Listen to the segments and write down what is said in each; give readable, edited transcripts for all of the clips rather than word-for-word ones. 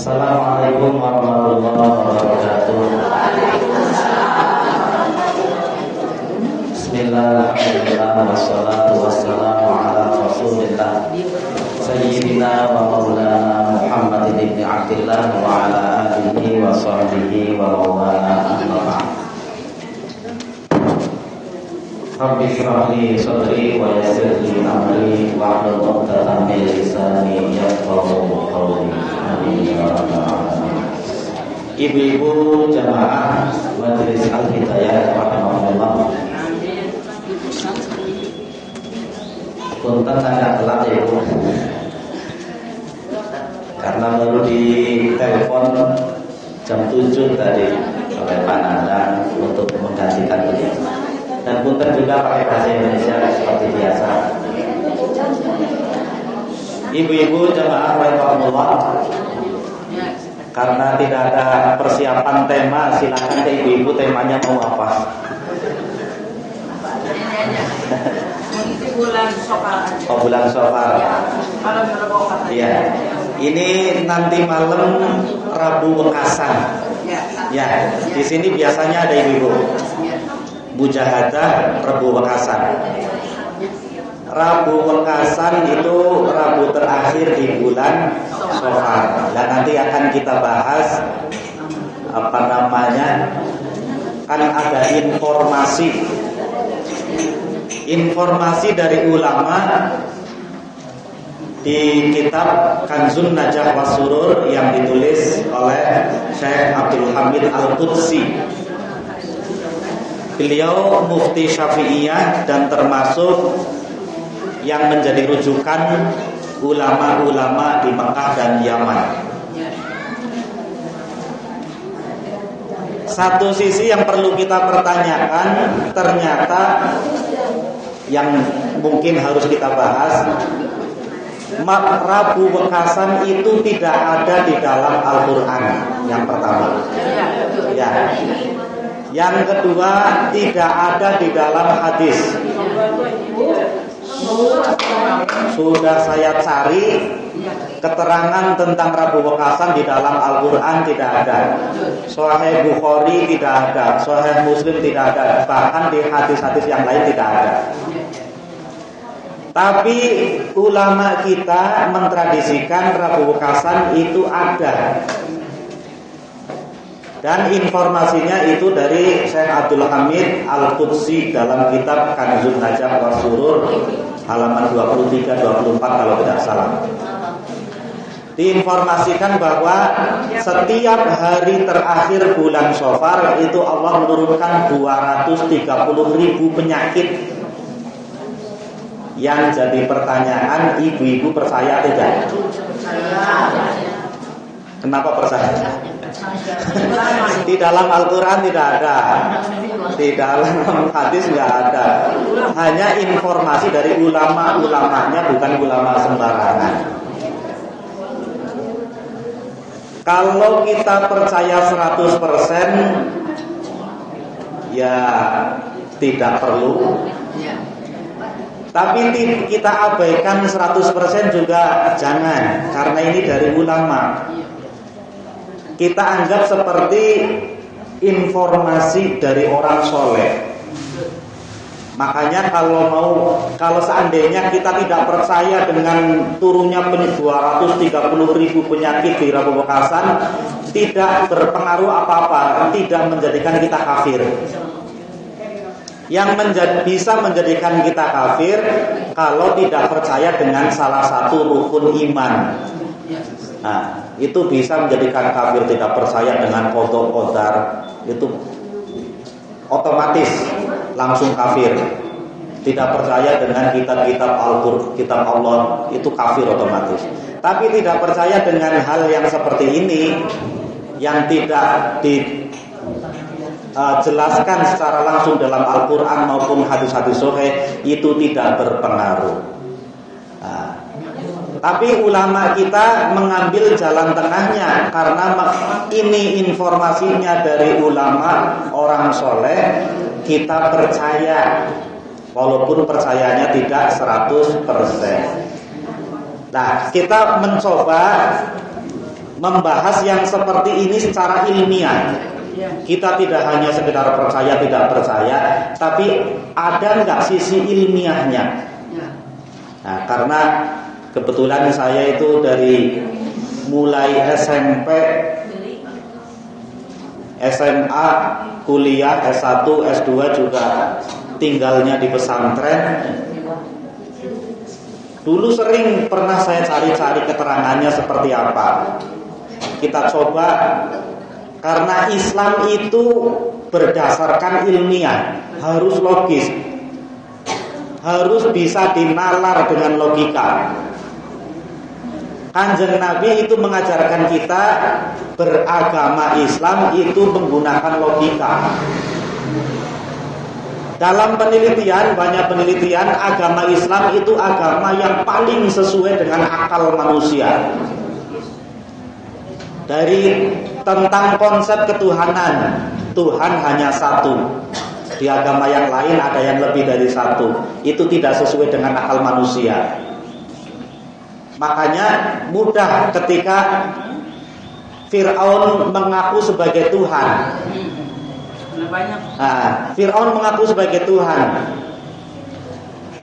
Assalamualaikum warahmatullahi wabarakatuh. Bismillahirrahmanirrahim. Wassalatu wassalamu ala Rasulillah Sayyidina wa maulana Muhammadin ibn Abdillah wa ala alihi wa sahbihi wa maulana amma ba'd. Rabbi shrah li sadri wa yassir li amri wahlul 'uqdatam min lisani yafqahu qawli. Amin ya rabbal alamin. Ibu-ibu jamaah Majelis Al-Hidayah rahimahullah. Punten agak telat ya Bu, karena baru ditelepon jam 7 tadi oleh Pak Nandang untuk menggantikan beliau. Dan punten juga pakai bahasa Indonesia seperti biasa. Ibu-ibu jamaah rahimahullah, karena tidak ada persiapan tema, silakan ke ibu-ibu temanya mau apa. Oh, bulan Syawal. Iya. Ini nanti malam Rabu Wekasan. Ya, di sini biasanya ada ibu-ibu. Mujahadah Rabu Wekasan. Rabu Wekasan itu Rabu terakhir di bulan Syawal. Dan nanti akan kita bahas kan ada informasi dari ulama di kitab Kanzun Najah Wasurur yang ditulis oleh Syekh Abdul Hamid Al-Qudsi. Beliau mufti Syafi'iyah dan termasuk yang menjadi rujukan ulama-ulama di Mekah dan Yaman. Satu sisi yang perlu kita pertanyakan, ternyata yang mungkin harus kita bahas, Rabu Wekasan itu tidak ada di dalam Al-Quran. Yang pertama, ya. Yang kedua, tidak ada di dalam hadis. Sudah saya cari keterangan tentang Rabu Wekasan di dalam Al-Quran tidak ada. Sahih Bukhari tidak ada, Sahih Muslim tidak ada, bahkan di hadis-hadis yang lain tidak ada. Tapi ulama kita mentradisikan Rabu Wekasan itu ada. Dan informasinya itu dari Syekh Abdul Hamid Al-Qudsi dalam kitab Kanzun Najah Wasurur halaman 23-24 kalau tidak salah. Diinformasikan bahwa setiap hari terakhir bulan Syawal itu Allah menurunkan 230.000 penyakit. Yang jadi pertanyaan, ibu-ibu percaya tidak? Kenapa percaya? Di dalam Al-Quran tidak ada, di dalam hadis tidak ada. Hanya informasi dari ulama-ulamanya, bukan ulama sembarangan. Kalau kita percaya 100%, ya tidak perlu. Tapi kita abaikan 100% juga jangan, karena ini dari ulama. Kita anggap seperti informasi dari orang soleh. Makanya kalau seandainya kita tidak percaya dengan turunnya 230.000 penyakit di Rabu Wekasan, tidak berpengaruh apa-apa, tidak menjadikan kita kafir. Yang bisa menjadikan kita kafir kalau tidak percaya dengan salah satu rukun iman. Nah, itu bisa menjadikan kafir. Tidak percaya dengan qada qadar, itu otomatis langsung kafir. Tidak percaya dengan kitab-kitab Al-Qur'an, kitab Allah, itu kafir otomatis. Tapi tidak percaya dengan hal yang seperti ini, yang tidak jelaskan secara langsung dalam Al-Quran maupun hadis-hadis sahih, itu tidak berpengaruh. Tapi ulama kita mengambil jalan tengahnya, karena ini informasinya dari ulama orang soleh, kita percaya walaupun percayanya tidak 100%. Nah, kita mencoba membahas yang seperti ini secara ilmiah. Kita tidak hanya sekedar percaya tidak percaya, tapi ada nggak sisi ilmiahnya? Nah, karena kebetulan saya itu dari mulai SMP, SMA, kuliah, S1, S2 juga tinggalnya di pesantren. Dulu sering pernah saya cari-cari keterangannya seperti apa. Kita coba, karena Islam itu berdasarkan ilmiah, harus logis, harus bisa dinalar dengan logika. Kanjeng Nabi itu mengajarkan kita beragama Islam itu menggunakan logika. Dalam penelitian, banyak penelitian, agama Islam itu agama yang paling sesuai dengan akal manusia. Dari tentang konsep ketuhanan, Tuhan hanya satu. Di agama yang lain ada yang lebih dari satu. Itu tidak sesuai dengan akal manusia. Makanya mudah ketika Fir'aun mengaku sebagai Tuhan. Fir'aun mengaku sebagai Tuhan.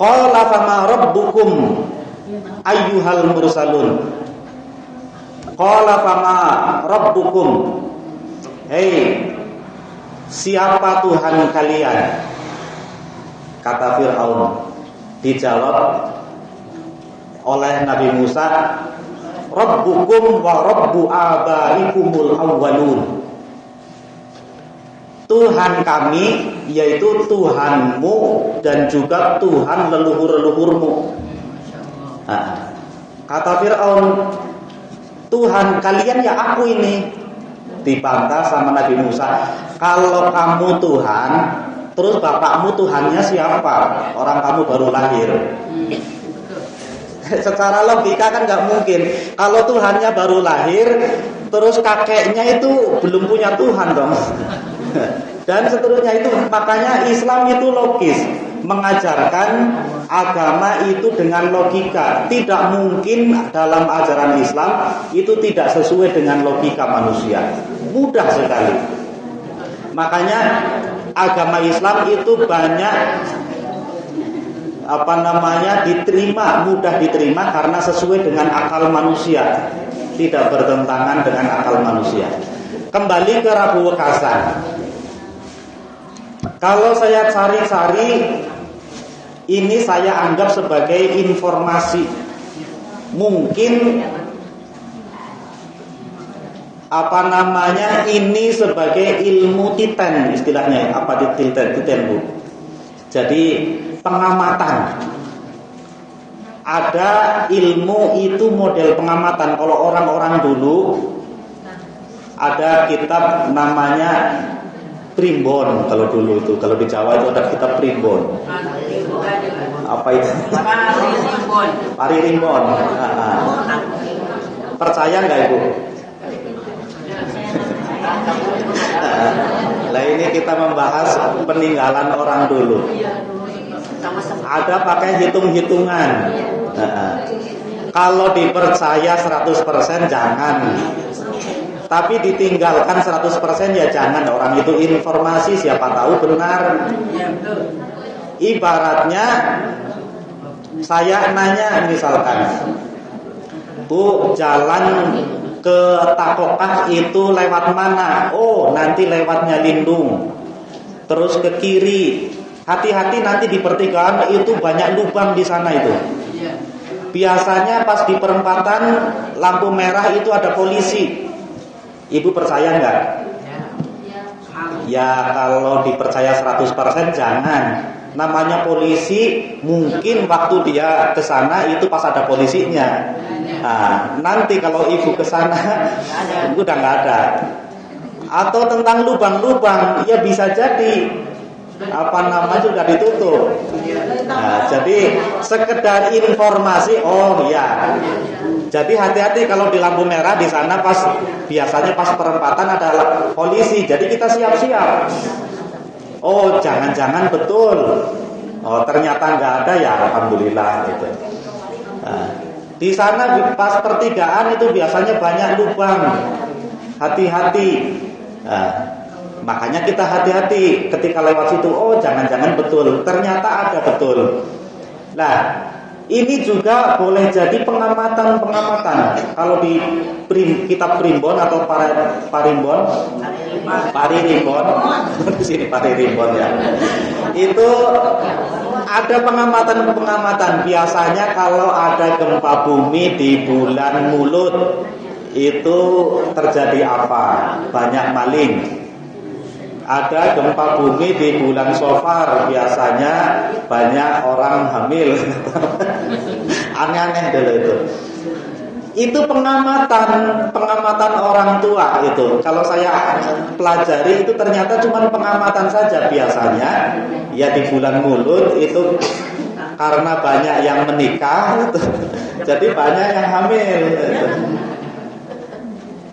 Qala fama rabbukum ayyuhal mursalun. Qala fama rabbukum. Hei, siapa Tuhan kalian? Kata Fir'aun. Dijawab oleh Nabi Musa, Rabbukum wa rabbu abaikumul awwalun. Tuhan kami, yaitu Tuhanmu dan juga Tuhan leluhur-leluhurmu. Nah, kata Fir'aun, Tuhan kalian ya aku ini. Dibantah sama Nabi Musa, kalau kamu Tuhan, terus bapakmu Tuhannya siapa? Orang kamu baru lahir. Secara logika kan nggak mungkin. Kalau Tuhannya baru lahir, terus kakeknya itu belum punya Tuhan dong. Dan seterusnya itu. Makanya Islam itu logis, mengajarkan agama itu dengan logika. Tidak mungkin dalam ajaran Islam itu tidak sesuai dengan logika manusia. Mudah sekali. Makanya agama Islam itu banyak diterima, mudah diterima karena sesuai dengan akal manusia, tidak bertentangan dengan akal manusia. Kembali ke Rabu Wekasan. Kalau saya cari-cari, ini saya anggap sebagai informasi. Mungkin ini sebagai ilmu titen istilahnya. Apa titen Bu? Jadi pengamatan. Ada ilmu itu model pengamatan. Kalau orang-orang dulu ada kitab namanya Primbon. Kalau dulu itu, kalau di Jawa itu ada kitab Primbon. Apa itu? Paririmbon. Percaya nggak Ibu? Nah, ini kita membahas peninggalan orang dulu. Ada pakai hitung-hitungan. Kalau dipercaya 100% jangan. Tapi ditinggalkan 100% ya jangan. Orang itu informasi, siapa tahu benar. Ibaratnya saya nanya misalkan, Bu, jalan ke Takokah itu lewat mana? Oh, nanti lewatnya Lindung. Terus ke kiri. Hati-hati nanti di pertigaan itu banyak lubang di sana itu. Biasanya pas di perempatan lampu merah itu ada polisi. Ibu percaya nggak? Ya kalau dipercaya 100% jangan. Namanya polisi, mungkin waktu dia ke sana itu pas ada polisinya. Nah, nanti kalau ibu ke sana udah nggak ada. Atau tentang lubang-lubang, ya bisa jadi sudah ditutup. Nah, jadi sekedar informasi. Oh ya. Jadi hati-hati kalau di lampu merah di sana biasanya pas perempatan ada polisi. Jadi kita siap-siap. Oh, jangan-jangan betul. Oh, ternyata nggak ada ya, alhamdulillah gitu. Nah, Di sana pas pertigaan itu biasanya banyak lubang. Hati-hati. Nah, makanya kita hati-hati ketika lewat situ. Oh, jangan-jangan betul. Ternyata ada betul. Nah, ini juga boleh jadi pengamatan-pengamatan. Kalau di kitab Primbon atau Paririmbon di sini Paririmbon ya. Itu ada pengamatan-pengamatan. Biasanya kalau ada gempa bumi di bulan Mulut, itu terjadi apa? Banyak maling. Ada gempa bumi di bulan Sofar, biasanya banyak orang hamil. Aneh-aneh dulu itu. Itu pengamatan orang tua itu. Kalau saya pelajari itu ternyata cuma pengamatan saja biasanya. Ya di bulan Mulut itu karena banyak yang menikah gitu. Jadi banyak yang hamil gitu.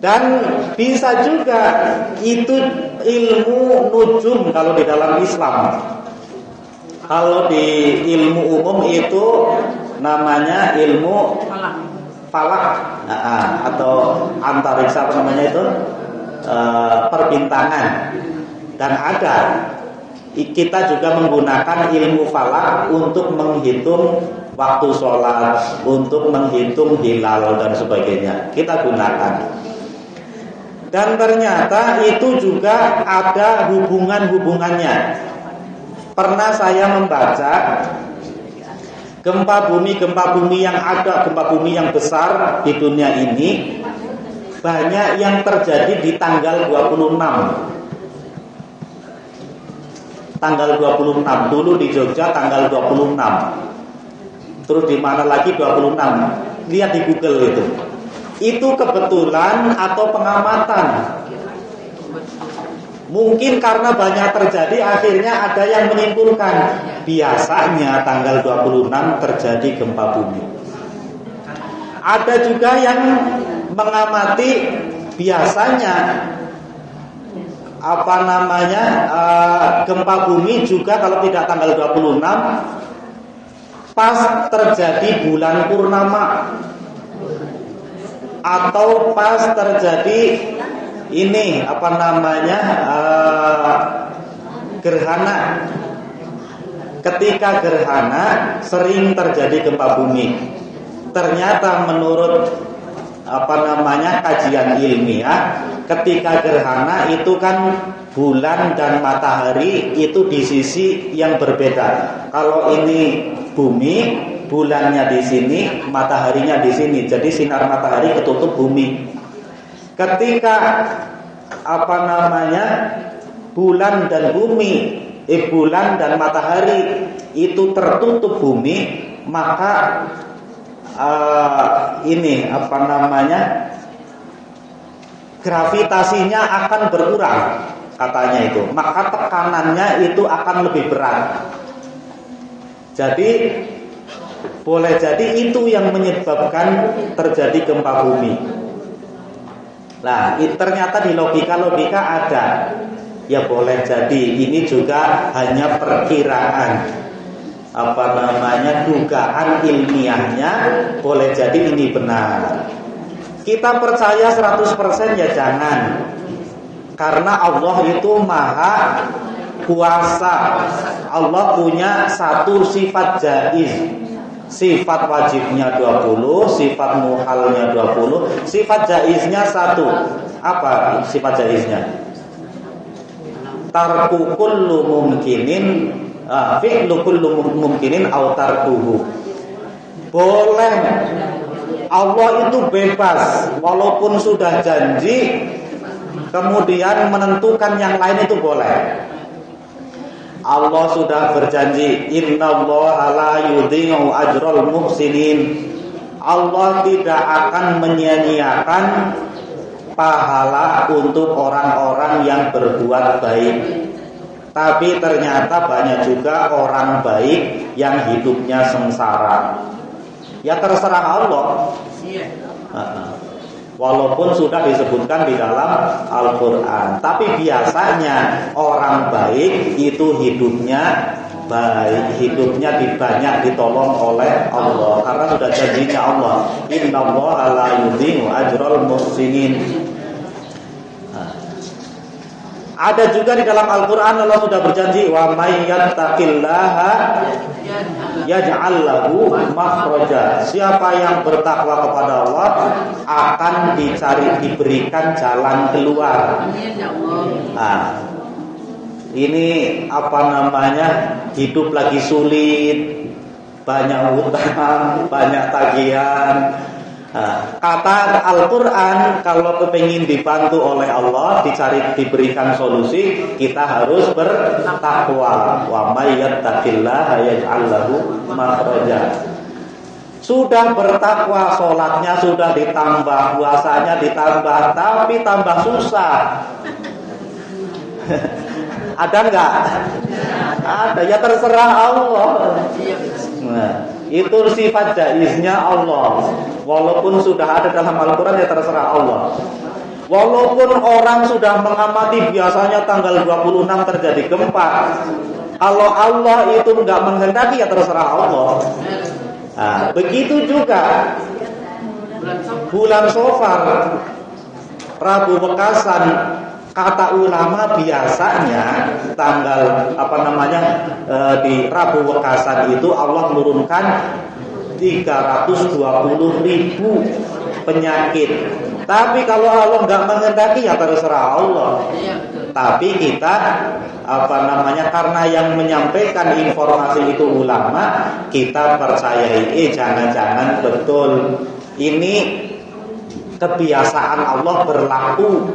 Dan bisa juga itu ilmu nujum kalau di dalam Islam. Kalau di ilmu umum itu namanya ilmu falak, atau antariksa, apa namanya itu, perbintangan. Dan ada kita juga menggunakan ilmu falak untuk menghitung waktu sholat, untuk menghitung hilal dan sebagainya. Kita gunakan. Dan ternyata itu juga ada hubungan-hubungannya. Pernah saya membaca gempa bumi yang ada, gempa bumi yang besar di dunia ini banyak yang terjadi di tanggal 26. Tanggal 26 dulu di Jogja tanggal 26. Terus di mana lagi 26? Lihat di Google itu. Itu kebetulan atau pengamatan. Mungkin karena banyak terjadi, akhirnya ada yang menyimpulkan biasanya tanggal 26 terjadi gempa bumi. Ada juga yang mengamati biasanya gempa bumi juga kalau tidak tanggal 26 pas terjadi bulan purnama, atau pas terjadi ini gerhana. Ketika gerhana sering terjadi gempa bumi. Ternyata menurut kajian ilmiah, ketika gerhana itu kan bulan dan matahari itu di sisi yang berbeda. Kalau ini bumi, bulannya di sini, mataharinya di sini. Jadi sinar matahari ketutup bumi. Ketika bulan dan matahari itu tertutup bumi, maka gravitasinya akan berkurang, katanya itu. Maka tekanannya itu akan lebih berat. Jadi boleh jadi itu yang menyebabkan terjadi gempa bumi. Nah, ternyata di logika ada. Ya boleh jadi ini juga hanya perkiraan. Dugaan ilmiahnya boleh jadi ini benar. Kita percaya 100% ya jangan. Karena Allah itu maha kuasa. Allah punya satu sifat jaiz. Sifat wajibnya 20, sifat muhalnya 20, sifat jaiznya 1. Apa sifat jaiznya? Tarku kullu mumkinin, fi'lu kullu mumkinin aw tarkuhu. Boleh. Allah itu bebas, walaupun sudah janji kemudian menentukan yang lain itu boleh. Allah sudah berjanji, innallaha la yudhi'u ajral muhsinin. Allah tidak akan menyia-nyiakan pahala untuk orang-orang yang berbuat baik. Tapi ternyata banyak juga orang baik yang hidupnya sengsara. Ya terserah Allah. Walaupun sudah disebutkan di dalam Al-Quran. Tapi biasanya orang baik itu hidupnya baik, hidupnya banyak ditolong oleh Allah karena sudah janjinya Allah, innallaha la yudhi'u ajral muhsinin. Ada juga di dalam Al-Quran Allah sudah berjanji, wa may yattaqillaha yaj'al lahu makhraja. Siapa yang bertakwa kepada Allah akan diberikan jalan keluar. Nah, ini hidup lagi sulit, banyak hutang, banyak tagihan. Kata Al-Quran, kalau kepingin dibantu oleh Allah, diberikan solusi, kita harus bertakwa. Wa may yattaqillaha yaj'al lahu makhraja. Sudah bertakwa, sholatnya sudah ditambah, puasanya ditambah, tapi tambah susah. Ada enggak? Ada, ya terserah Allah. Nah, itu sifat jaiznya Allah. Walaupun sudah ada dalam Al-Quran, ya terserah Allah. Walaupun orang sudah mengamati biasanya tanggal 26 terjadi gempa, kalau Allah itu enggak menghendaki, ya terserah Allah. Nah, begitu juga bulan Safar, Rabu Mekasan. Kata ulama biasanya tanggal di Rabu Wekasan itu Allah menurunkan 320.000 penyakit. Tapi kalau Allah nggak menghendaki, ya terserah Allah. Tapi kita karena yang menyampaikan informasi itu ulama, kita percayai jangan-jangan betul. Ini kebiasaan Allah berlaku.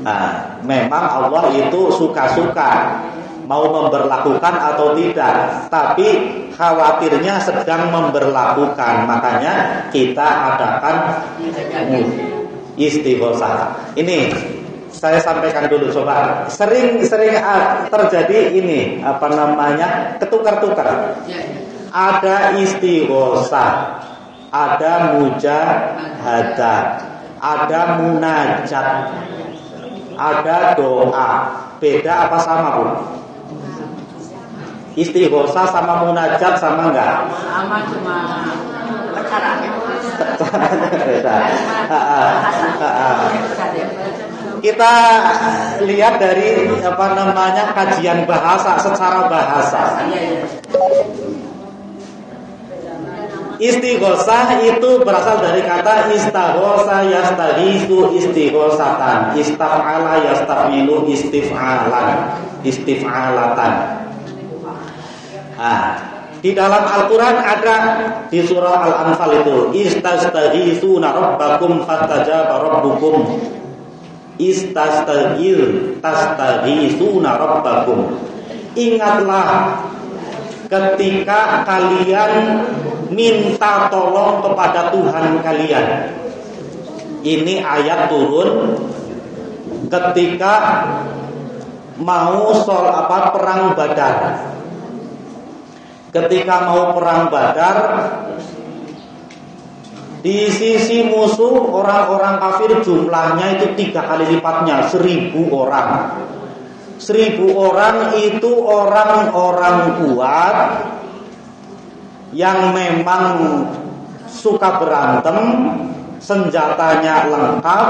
Nah, memang Allah itu suka-suka mau memberlakukan atau tidak, tapi khawatirnya sedang memberlakukan, makanya kita adakan istighosah. Ini saya sampaikan dulu, coba. Sering terjadi ini ketukar-tukar. Ada istighosah, ada mujahadah, ada munajat, ada doa. Beda apa sama, Bu? Istighosah sama munajat sama enggak? Sama, cuma caranya beda. Kita lihat dari kajian bahasa secara bahasa. Istighosah itu berasal dari kata istaghosa yastaghisu istighosatan, istaf'ala yastaf'ilu istif'alatan. Di dalam Al-Quran ada di surah Al-Anfal itu, istastaghisuna rabbakum fastajaba rabbukum. Istastaghisuna rabbakum. Ingatlah ketika kalian minta tolong kepada Tuhan kalian. Ini ayat turun ketika mau perang Badar. Ketika mau perang Badar, di sisi musuh orang-orang kafir jumlahnya itu 3 kali lipatnya, 1.000 orang. 1.000 orang itu orang-orang kuat yang memang suka berantem, senjatanya lengkap,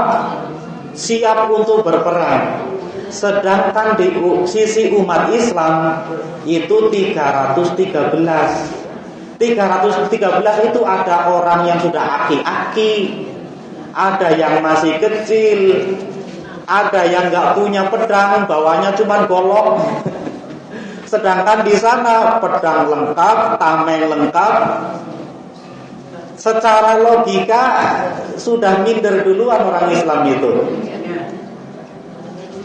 siap untuk berperang. Sedangkan di sisi umat Islam itu 313. 313 itu ada orang yang sudah aki-aki, ada yang masih kecil, ada yang nggak punya pedang, bawanya cuma golok. Sedangkan di sana pedang lengkap, tameng lengkap. Secara logika sudah minder duluan orang Islam itu.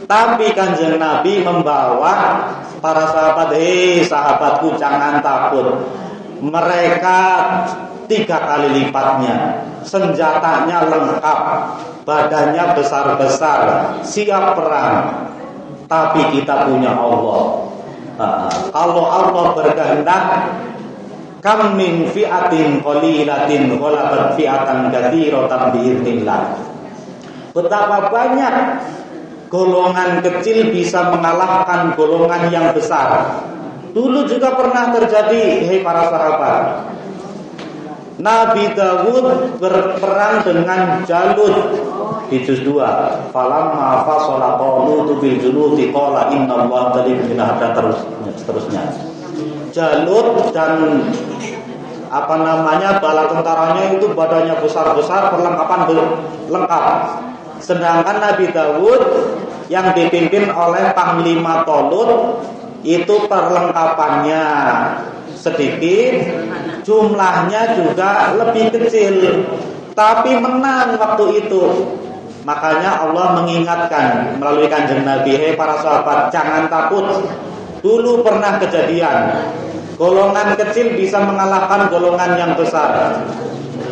Tapi Kanjeng Nabi membawa para sahabat, sahabatku jangan takut. Mereka 3 kali lipatnya, senjatanya lengkap, badannya besar-besar, siap perang. Tapi kita punya Allah. Kalau Allah berkehendak, kam min fi'atin qalilatin ghalabat fi'atan katsiratan biidznillah. Betapa banyak golongan kecil bisa mengalahkan golongan yang besar. Dulu juga pernah terjadi, hei para sahabat. Nabi Dawud berperang dengan Jalut di juz 2. Falamma fasala Talut bil juluti qala innallaha tadibina dan seterusnya. Jalut dan bala tentaranya itu badannya besar-besar, perlengkapan lengkap. Sedangkan Nabi Dawud yang dipimpin oleh Panglima Talut itu perlengkapannya sedikit, jumlahnya juga lebih kecil, tapi menang waktu itu. Makanya Allah mengingatkan melalui Kanjeng Nabi, hei para sahabat, jangan takut. Dulu pernah kejadian, golongan kecil bisa mengalahkan golongan yang besar.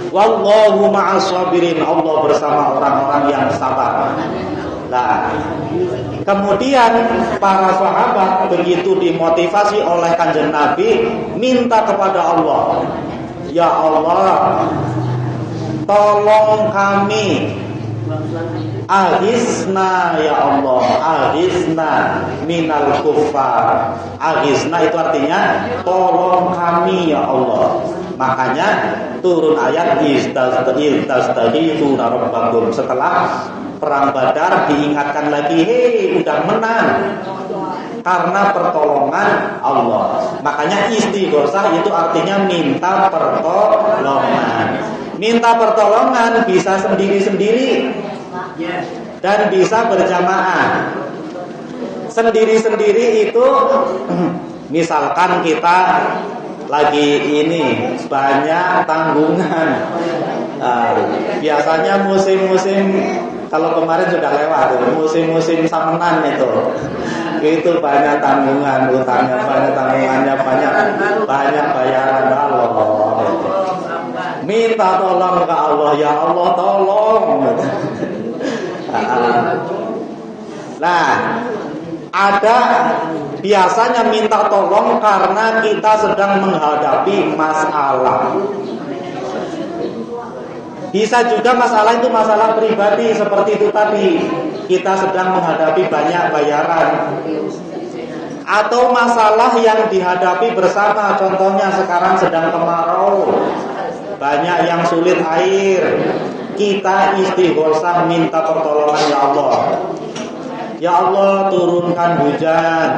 Wallahu ma'as sabirin, Allah bersama orang-orang yang sabar. Nah, kemudian para sahabat begitu dimotivasi oleh Kanjeng Nabi, minta kepada Allah, ya Allah, tolong kami, aghizna ya Allah, aghizna minal kuffar. Aghizna itu artinya tolong kami ya Allah. Makanya turun ayat istastaghithuna rabbakum. Setelah perang Badar diingatkan lagi, hei udah menang karena pertolongan Allah. Makanya istighosah itu artinya minta pertolongan. Minta pertolongan bisa sendiri-sendiri dan bisa berjamaah. Sendiri-sendiri itu misalkan kita lagi ini banyak tanggungan. Biasanya musim-musim, kalau kemarin sudah lewat, musim-musim samenan itu banyak tanggungan, utangnya banyak, tanggungannya banyak bayaran Allah. Minta tolong ke Allah, ya Allah tolong. Nah, ada biasanya minta tolong karena kita sedang menghadapi masalah. Bisa juga masalah itu masalah pribadi seperti itu tadi. Kita sedang menghadapi banyak bayaran. Atau masalah yang dihadapi bersama. Contohnya sekarang sedang kemarau, banyak yang sulit air. Kita istighosah minta pertolongan ya Allah. Ya Allah turunkan hujan.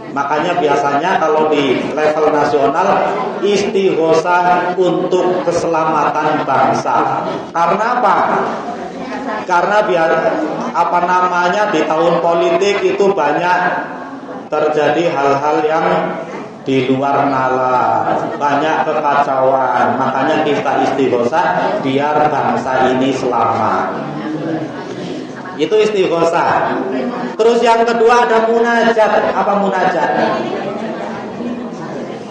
Makanya biasanya kalau di level nasional istighosah untuk keselamatan bangsa. Karena apa? Karena di tahun politik itu banyak terjadi hal-hal yang di luar nalar, banyak kekacauan. Makanya kita istighosah biar bangsa ini selamat. Itu istighosah. Terus yang kedua ada munajat. Apa munajat?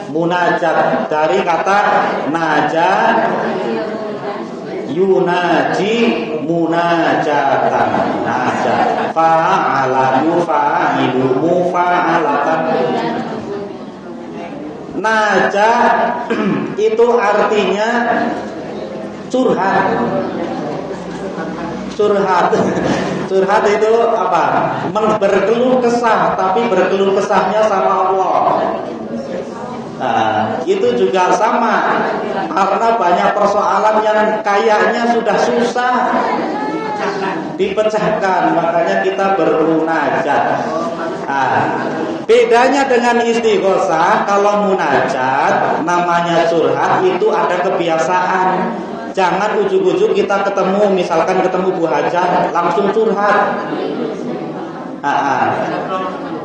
Munajat dari kata najat, yunaji, munajatan. Najat, fa'ala yufa'ilu mufa'alatan. Najat itu artinya curhat. Curhat itu apa? Berkeluh kesah, tapi berkeluh kesahnya sama Allah. Nah, itu juga sama. Karena banyak persoalan yang kayaknya sudah susah dipecahkan, makanya kita bermunajat. Nah, bedanya dengan istighosah, kalau munajat namanya curhat itu ada kebiasaan. Jangan ujuk-ujuk kita ketemu, misalkan ketemu Bu Hajah langsung curhat.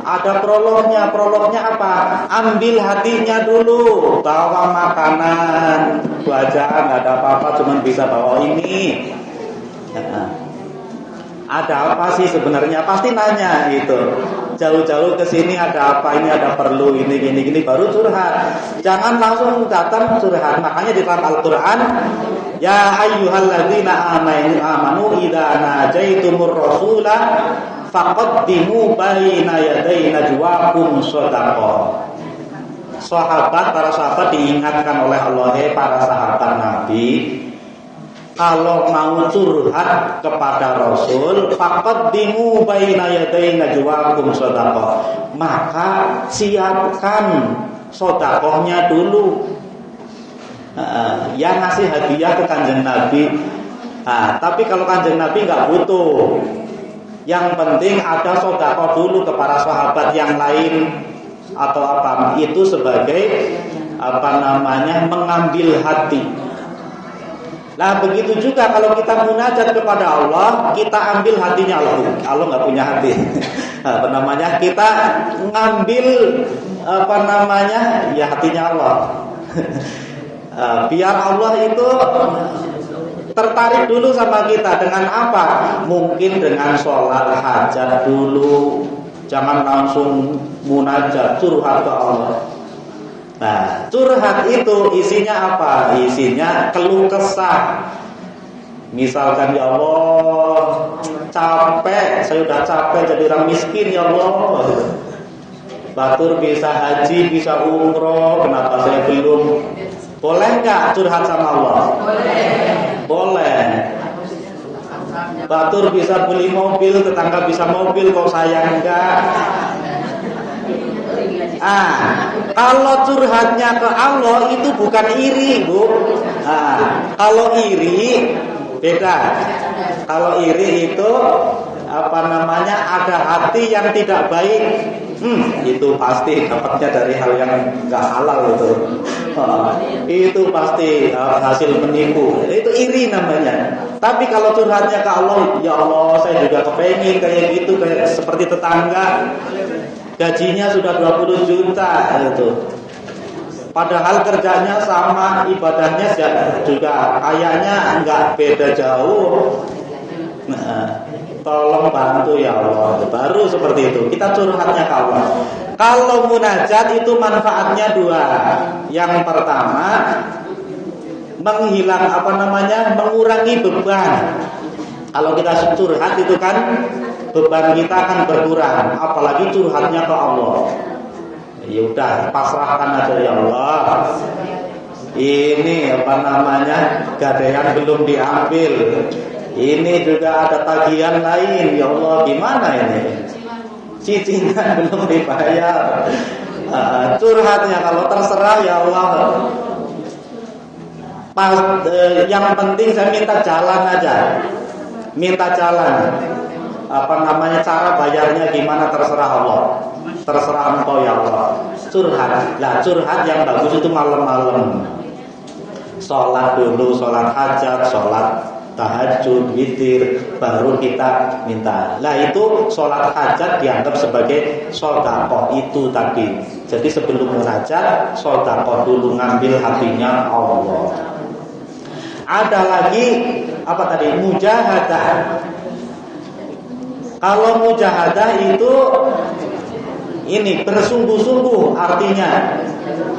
Ada prolognya. Prolognya apa? Ambil hatinya dulu, bawa makanan. Bu Hajah nggak ada apa-apa, cuma bisa bawa ini. Ada apa sih sebenarnya? Pasti nanya gitu. Jauh-jauh ke sini ada apa? Ini ada perlu ini gini baru curhat. Jangan langsung datang curhat. Makanya di dalam Al-Qur'an, ya ayyuhalladzina amanu idza najaitumur rasula faqaddimu baina yaday najwakum shadaqah. Para sahabat diingatkan oleh Allah, para sahabat Nabi, kalau mau curhat kepada Rasul, faqaddimu baina yaday najwakum shadaqah, maka siapkan sedekahnya dulu. Yang ngasih hadiah ke Kanjeng Nabi. Tapi kalau Kanjeng Nabi nggak butuh, yang penting ada sedekah dulu kepada sahabat yang lain atau apa, itu sebagai mengambil hati. Nah begitu juga kalau kita munajat kepada Allah, kita ambil hatinya Allah. Allah nggak punya hati. Kita ngambil ya hatinya Allah. Biar Allah itu tertarik dulu sama kita. Dengan apa? Mungkin dengan sholat hajat dulu. Jangan langsung munajat, curhat ke Allah. Nah, curhat itu isinya apa? Isinya keluh kesah. Misalkan, ya Allah, capek, saya udah capek jadi orang miskin, ya Allah. Batur bisa haji, bisa umroh, kenapa saya belum? Boleh nggak curhat sama Allah? Boleh. Batur bisa beli mobil, tetangga bisa mobil, kok saya enggak? Kalau curhatnya ke Allah itu bukan iri, Bu. Kalau iri beda. Kalau iri itu ada hati yang tidak baik. Itu pasti dapatnya dari hal yang enggak halal itu. Itu pasti hasil menipu. Itu iri namanya. Tapi kalau curhatnya ke Allah, ya Allah, saya juga kepengen kayak gitu, kayak seperti tetangga. Gajinya sudah 20 juta itu. Padahal kerjanya sama, ibadahnya juga kayaknya enggak beda jauh. Tolong bantu ya Allah. Baru seperti itu. Kita curhatnya ke Allah. Kalau munajat itu manfaatnya dua. Yang pertama, mengurangi beban. Kalau kita curhat itu kan beban kita akan berkurang, apalagi curhatnya ke Allah. Ya udah, pasrahkan aja ya Allah. Ini gadaian belum diambil. Ini juga ada tagihan lain, ya Allah, gimana ini? Cicilan belum dibayar. Curhatnya kalau terserah ya Allah. Yang penting saya minta jalan aja. Minta jalan. Cara bayarnya gimana terserah Allah. Terserah Engkau ya Allah. Curhat. Lah curhat yang bagus itu malam-malam. Sholat dulu, sholat hajat, sholat tahajud, witir, baru kita minta. Lah itu sholat hajat dianggap sebagai sedekah itu tadi. Jadi sebelum munajat, sedekah dulu, ngambil hatinya Allah. Ada lagi mujahadah. Kalau mujahadah itu ini bersungguh-sungguh, artinya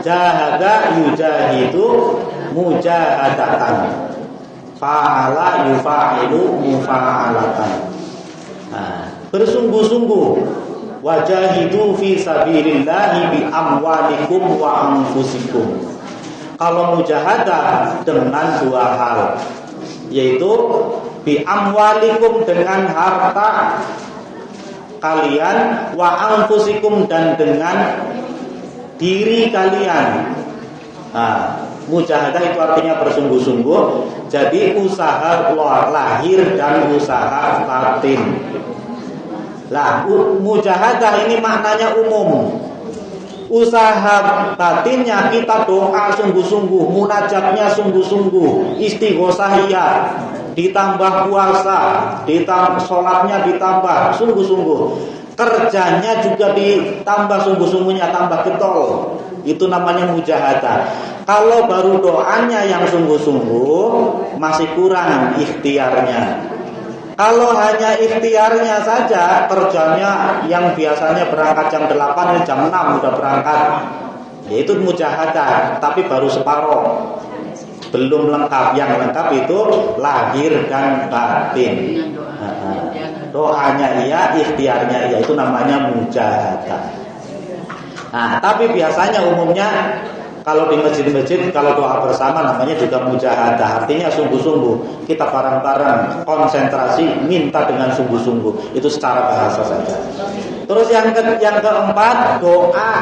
jahada yujahidu mujahadatan, fa'ala yufa'ilu mufa'alatan. Bersungguh-sungguh, wajahidu fi sabilillahi bi amwalikum wa anfusikum. Kalau mujahadah dengan dua hal, yaitu bi amwalikum dengan harta kalian, wa anfusikum dan dengan diri kalian. Mujahadah itu artinya bersungguh-sungguh. Jadi usaha lahir dan usaha batin. Lah mujahadah ini maknanya umum. Usaha batinnya kita doa sungguh-sungguh, munajatnya sungguh-sungguh, istighosahiyah, ditambah puasa, ditambah sholatnya ditambah sungguh-sungguh, kerjanya juga ditambah sungguh-sungguhnya, tambah getol. Itu namanya mujahadah. Kalau baru doanya yang sungguh-sungguh, masih kurang ikhtiarnya. Kalau hanya ikhtiarnya saja, kerjanya yang biasanya berangkat jam 8, jam 6 udah berangkat, yaitu mujahadah, tapi baru separuh, belum lengkap. Yang lengkap itu lahir dan batin. Doanya iya, ikhtiarnya iya, itu namanya mujahadah. Tapi biasanya umumnya Kalau di masjid-masjid, kalau doa bersama namanya juga mujahadah, artinya sungguh-sungguh. Kita bareng-bareng konsentrasi, minta dengan sungguh-sungguh. Itu secara bahasa saja. Terus yang keempat, doa.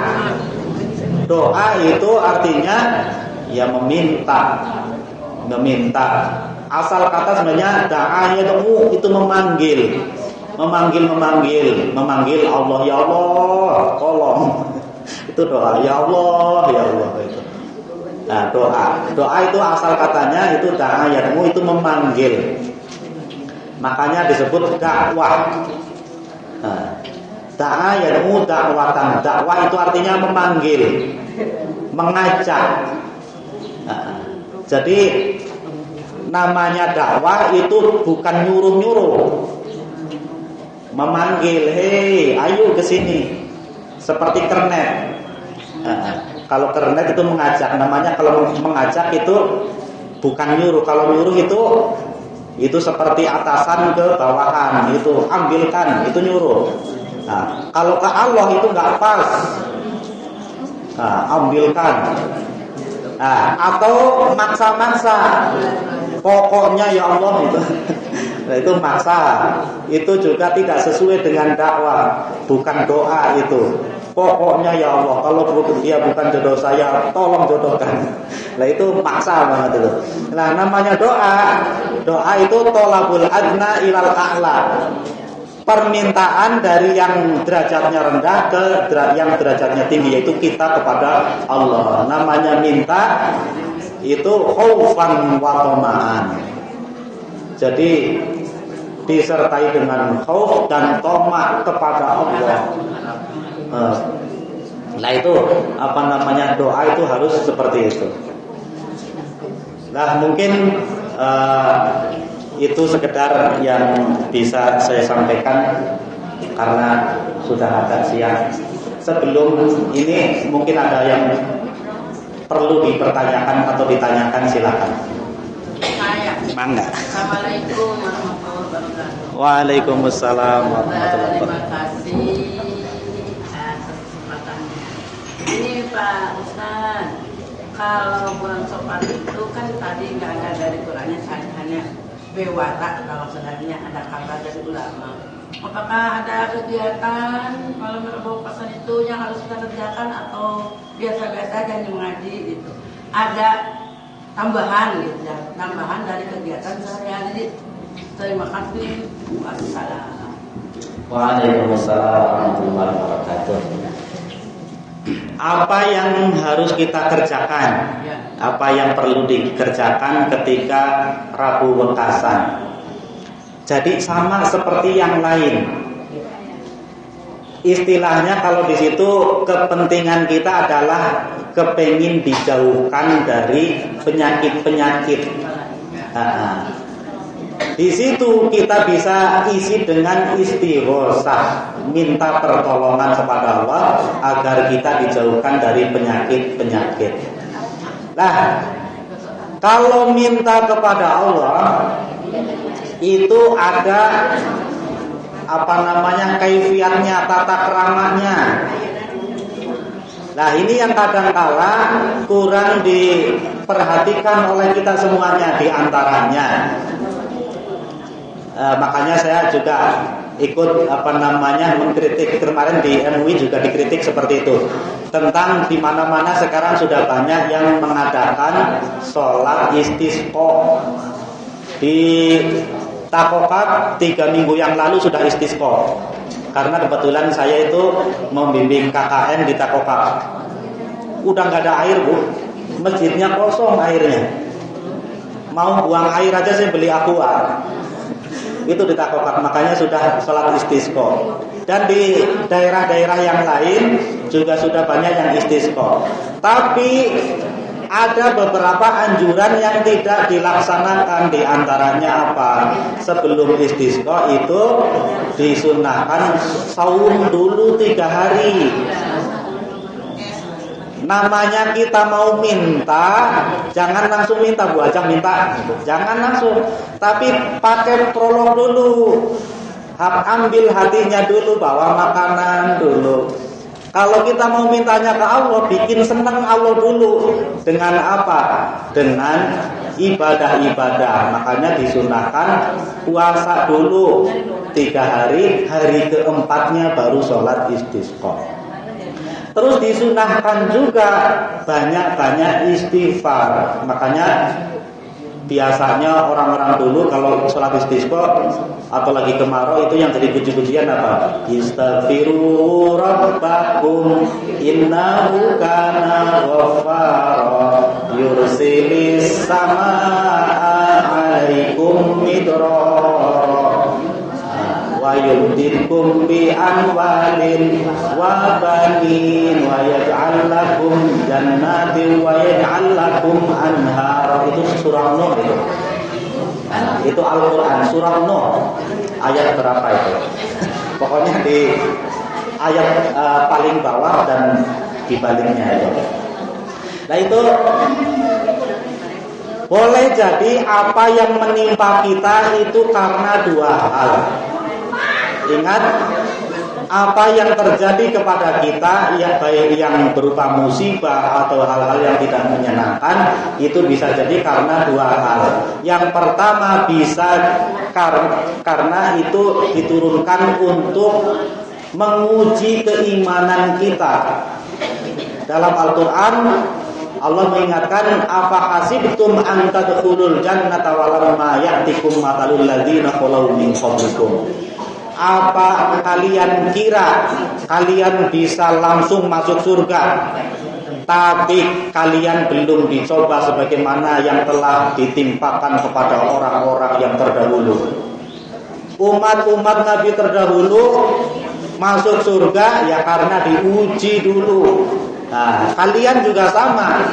Doa itu artinya ya meminta. Asal kata sebenarnya da'a itu memanggil Allah, ya Allah, tolong. Itu doa, ya Allah itu. Nah, doa itu asal katanya itu da'a itu memanggil. Makanya disebut dakwah. Nah, da'a dakwatan. Dakwah itu artinya memanggil, mengajak. Nah, jadi namanya dakwah itu bukan nyuruh-nyuruh, memanggil, hei, ayo ke sini. Seperti kernet. Kalau kernet itu mengajak, namanya kalau mengajak itu bukan nyuruh. Kalau nyuruh itu seperti atasan ke bawahan, itu ambilkan, itu nyuruh. Nah, kalau ke Allah itu nggak pas. Nah, ambilkan. Nah, atau maksa-maksa. Pokoknya ya Allah itu. Nah, itu maksa. Itu juga tidak sesuai dengan dakwah, bukan doa itu. Pokoknya ya Allah, kalau dia bukan jodoh saya, tolong jodohkan. Nah, itu maksa banget itu. Nah, namanya doa. Doa itu tolabul adna ilal a'la. Permintaan dari yang derajatnya rendah ke yang derajatnya tinggi, yaitu kita kepada Allah. Namanya minta itu khaufan wa tama'an. Jadi disertai dengan khauf dan tamak kepada Allah. Nah, itu apa namanya, doa itu harus seperti itu. Nah, mungkin itu sekedar yang bisa saya sampaikan karena sudah agak siang. Sebelum ini mungkin ada yang perlu dipertanyakan atau ditanyakan, silakan. Mangga. Assalamualaikum warahmatullahi wabarakatuh. Waalaikumsalam warahmatullahi Terima wabarakatuh. kasih atas kesempatannya. Ini Pak Ustaz, kalau bulan Safar itu kan tadi nggak ada dari Qurannya, hanya bewara kalau sebenarnya ada kabar dari ulama. Apakah ada kegiatan kalau berbau pasan itu yang harus kita kerjakan atau biasa-biasa aja yang mengaji gitu? Ada tambahan gitu ya, tambahan dari kegiatan sehari-hari. Terima kasih. Wassalam. Waalaikumsalam warahmatullahi wabarakatuh. Apa yang harus kita kerjakan? Apa yang perlu dikerjakan ketika Rabu Wekasan? Jadi sama seperti yang lain. Istilahnya kalau di situ kepentingan kita adalah kepengin dijauhkan dari penyakit-penyakit. Di situ kita bisa isi dengan istighosah, minta pertolongan kepada Allah agar kita dijauhkan dari penyakit-penyakit. Nah, kalau minta kepada Allah itu ada apa namanya, kaifiatnya, tata keramanya. Nah, ini yang kadang-kala kurang diperhatikan oleh kita semuanya di antaranya. Makanya saya juga ikut apa namanya mengkritik kemarin di MUI, juga dikritik seperti itu, tentang di mana-mana sekarang sudah banyak yang mengadakan sholat istisqa. Di Takokak 3 minggu yang lalu sudah istisqa, karena kebetulan saya itu membimbing KKN di Takokak. Udah nggak ada air, Bu, masjidnya kosong airnya. Mau buang air aja saya beli aqua. Itu di Takokak, makanya sudah sholat istisqa. Dan di daerah-daerah yang lain juga sudah banyak yang istisqa. Tapi ada beberapa anjuran yang tidak dilaksanakan. Di antaranya apa? Sebelum istisqa itu disunahkan saum dulu 3 hari. Namanya kita mau minta, jangan langsung minta, Bu Ajang minta, jangan langsung, tapi pakai prolog dulu. Ambil hatinya dulu, bawa makanan dulu. Kalau kita mau mintanya ke Allah, bikin senang Allah dulu. Dengan apa? Dengan ibadah-ibadah. Makanya disunahkan puasa dulu 3 hari, hari keempatnya baru sholat istisqa. Terus disunahkan juga banyak-banyak istighfar. Makanya biasanya orang-orang dulu kalau sholat istisqa atau lagi kemarau itu yang jadi puji-pujian apa? Istaghfiru rabbakum innahu kana ghaffara yursilis samaa 'alaikum midrara wa yumdidkum bi amwalin wa banin wa yaj'al lakum jannatin wa yaj'al lakum anhar. Itu surah Nuh itu. Itu Al-Qur'an surah Nuh. Ayat berapa itu? Pokoknya di ayat paling bawah dan di baliknya itu. Nah itu boleh jadi apa yang menimpa kita itu karena 2 hal. Ingat, apa yang terjadi kepada kita, ya baik yang berupa musibah atau hal-hal yang tidak menyenangkan, itu bisa jadi karena 2 hal. Yang pertama bisa karena itu diturunkan untuk menguji keimanan kita. Dalam Al-Quran Allah mengingatkan, apa hasibtum an tadkhulul jannata walamma ya'tikum matalul ladzina khalau min qablikum. Apa kalian kira kalian bisa langsung masuk surga, tapi kalian belum dicoba sebagaimana yang telah ditimpakan kepada orang-orang yang terdahulu. Umat-umat Nabi terdahulu masuk surga ya karena diuji dulu. Nah, kalian juga sama.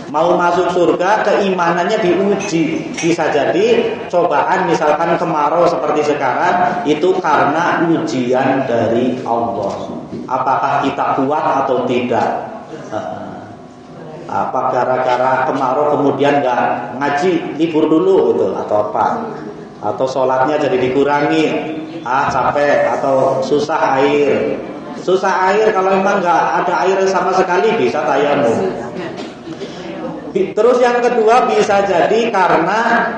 Mau masuk surga, keimanannya diuji. Bisa jadi cobaan misalkan kemarau seperti sekarang itu karena ujian dari Allah. Apakah kita kuat atau tidak? Apa gara-gara kemarau kemudian nggak ngaji, libur dulu gitu atau apa? Atau sholatnya jadi dikurangi, capek atau susah air. Susah air kalau memang nggak ada air sama sekali bisa tayamum. Terus yang kedua bisa jadi karena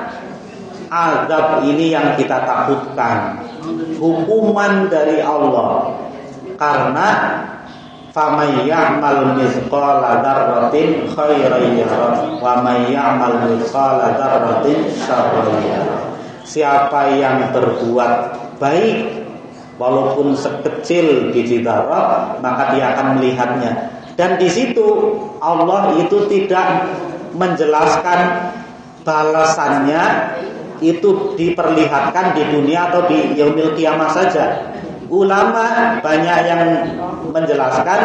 azab ini yang kita takutkan, hukuman dari Allah. Karena faman ya'mal mithqala dzarratin khairan yarah wa man ya'mal mithqala dzarratin syarran yarah. Siapa yang berbuat baik walaupun sekecil biji dzarrah, maka dia akan melihatnya. Dan di situ Allah itu tidak menjelaskan balasannya itu diperlihatkan di dunia atau di yaumil qiyamah saja. Ulama banyak yang menjelaskan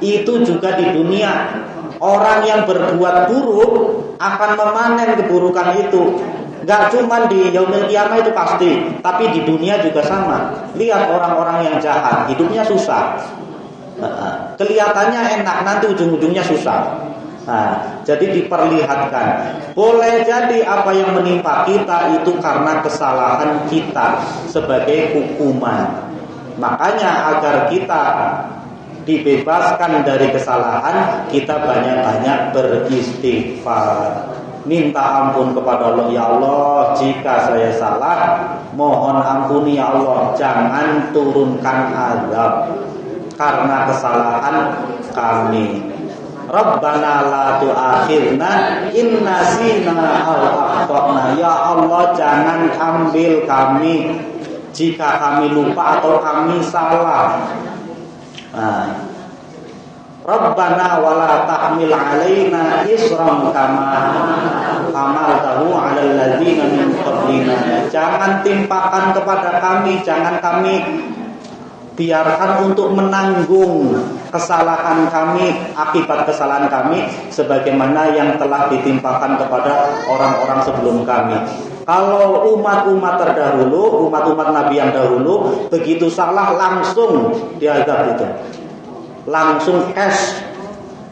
itu juga di dunia. Orang yang berbuat buruk akan memanen keburukan itu. Gak cuma di yaumil qiyamah itu pasti, tapi di dunia juga sama. Lihat orang-orang yang jahat, hidupnya susah. Kelihatannya enak, nanti ujung-ujungnya susah. Jadi diperlihatkan. Boleh jadi apa yang menimpa kita itu karena kesalahan kita sebagai hukuman. Makanya agar kita dibebaskan dari kesalahan, kita banyak-banyak beristighfar. Minta ampun kepada Allah. Ya Allah, jika saya salah, mohon ampuni ya Allah. Jangan turunkan azab karena kesalahan kami. Rabbana la tu'akhirna in nasina aw akhtana. Ya Allah, jangan ambil kami jika kami lupa atau kami salah. Rabbana wala tahmil alaina isran kama hamaltahu 'alal ladzina min qablina. Jangan timpakan kepada kami, jangan kami biarkan untuk menanggung kesalahan kami, akibat kesalahan kami sebagaimana yang telah ditimpakan kepada orang-orang sebelum kami. Kalau umat-umat terdahulu, umat-umat Nabi yang dahulu begitu salah langsung diazab itu. Langsung cash.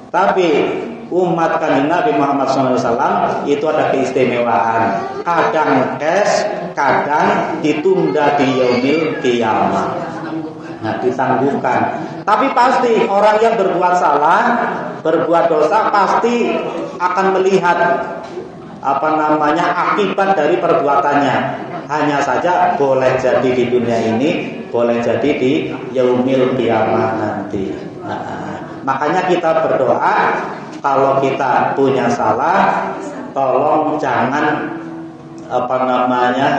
Tapi umat Kanjeng Nabi Muhammad SAW itu ada keistimewaan. Kadang cash, kadang ditunda di yaumil qiyamah. Nah, ditangguhkan. Tapi pasti orang yang berbuat salah, berbuat dosa pasti akan melihat akibat dari perbuatannya. Hanya saja boleh jadi di dunia ini, boleh jadi di yaumil qiyamah nanti. Nah, makanya kita berdoa kalau kita punya salah, tolong jangan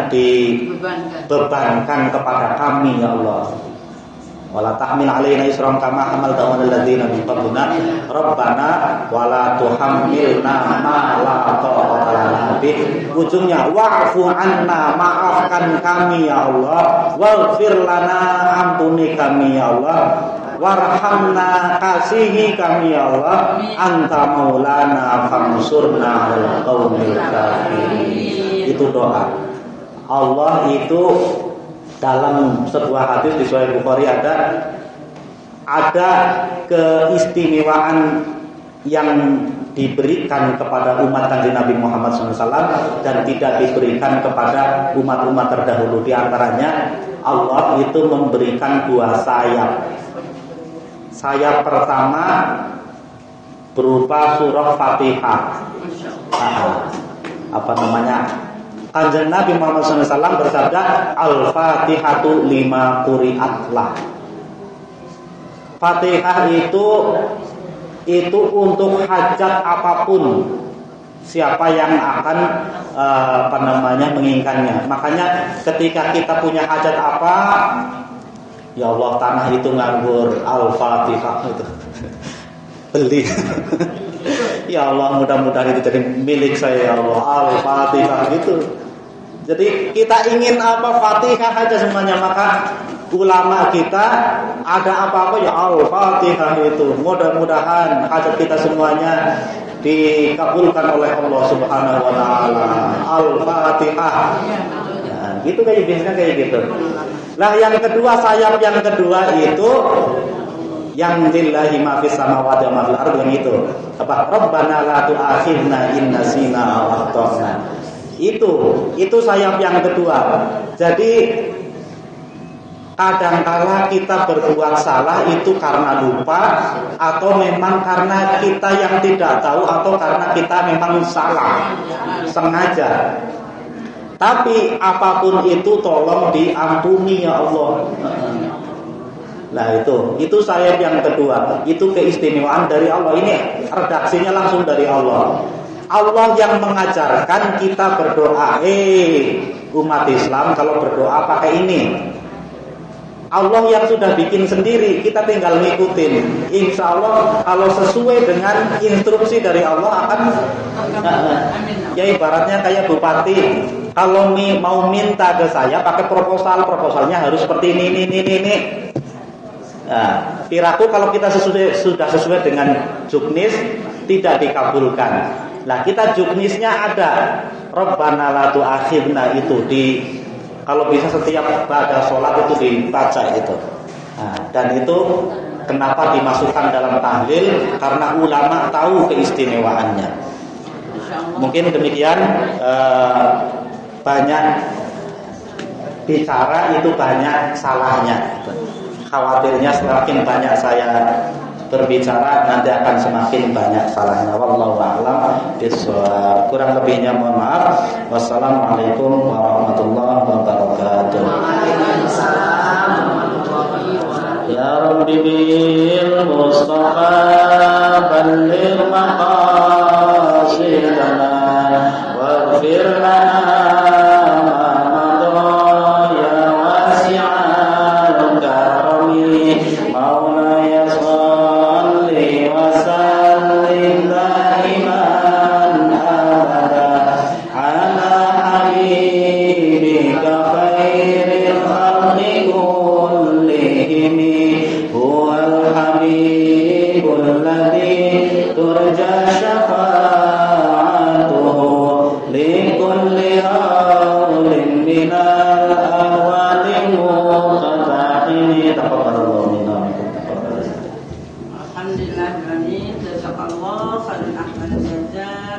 dibebankan kepada kami ya Allah. Wala tahmil alaina isran kama hamaltahu 'alal ladzina min qablina rabbana wala tuhammilna ma la taqata lana bih. Ujungnya wa'fu 'anna, maafkan kami ya Allah, waghfir lana, ampuni kami ya Allah, warhamna, kasihi kami ya Allah, anta maulana famsurna 'alal qaumil kafirin. Itu doa. Allah itu dalam sebuah hadis di Sahih Bukhari ada keistimewaan yang diberikan kepada umat Kanjeng Nabi Muhammad SAW dan tidak diberikan kepada umat-umat terdahulu. Di antaranya Allah itu memberikan 2 sayap. Sayap pertama berupa surah Fatihah. Kanjeng Nabi Muhammad SAW bersabda, Al-Fatihatu lima quri'atlah. Fatihah itu untuk hajat apapun, siapa yang akan menginginkannya. Makanya ketika kita punya hajat apa, ya Allah tanah itu nganggur, Al-Fatihah itu beli. Ya Allah, mudah-mudahan itu jadi milik saya ya Allah, Al-Fatihah itu. Jadi kita ingin apa, Fatihah aja semuanya. Maka ulama kita ada apa-apa ya Al-Fatihah itu. Mudah-mudahan hajat kita semuanya dikabulkan oleh Allah Subhanahu wa taala. Al-Fatihah. Nah, gitu biasanya kayak gitu. Nah, yang kedua, sayap yang kedua itu yang lillahi ma fis samawati wa ma fil ardi, yang itu apa? Rabbana la tu'akhidna in nasina aw akhtana. Itu sayap yang kedua. Jadi kadangkala kita berbuat salah itu karena lupa, atau memang karena kita yang tidak tahu, atau karena kita memang salah sengaja. Tapi apapun itu tolong diampuni ya Allah. Nah itu sayap yang kedua. Itu keistimewaan dari Allah. Ini redaksinya langsung dari Allah. Allah yang mengajarkan kita berdoa. Umat Islam kalau berdoa pakai ini. Allah yang sudah bikin sendiri, kita tinggal ngikutin. Insya Allah kalau sesuai dengan instruksi dari Allah akan. Ya ibaratnya kayak bupati, kalau mau minta ke saya pakai proposalnya harus seperti ini. Nah, kiraku kalau kita sudah sesuai dengan juknis tidak dikabulkan. Nah, kita juknisnya ada Rabbana la tu'akhidna, itu kalau bisa setiap pada sholat itu dibaca itu. Nah, dan itu kenapa dimasukkan dalam tahlil? Karena ulama tahu keistimewaannya. Mungkin demikian, banyak bicara itu banyak salahnya. Khawatirnya semakin banyak saya berbicara nanti akan semakin banyak salahnya. Wallahu a'lam bishawab. Kurang lebihnya mohon maaf. Wassalamualaikum warahmatullahi wabarakatuh. Ya Rabbi bil Mustafa balligh maqasidana waghfir lana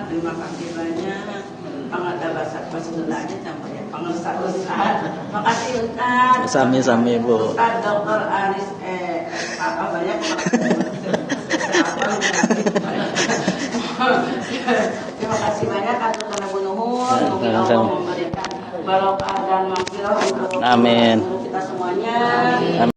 terima kasih banyak. Pangada bahasa Sundanya sampai pengusaha Ustaz. Makasih Ustaz. Sami-sami Bu. Ustaz Dr. Aris apa banyak. Terima kasih banyak atas tenaga nuhun. Semoga Allah memberikan barokah dan maghfirah untuk Amin. kita semuanya.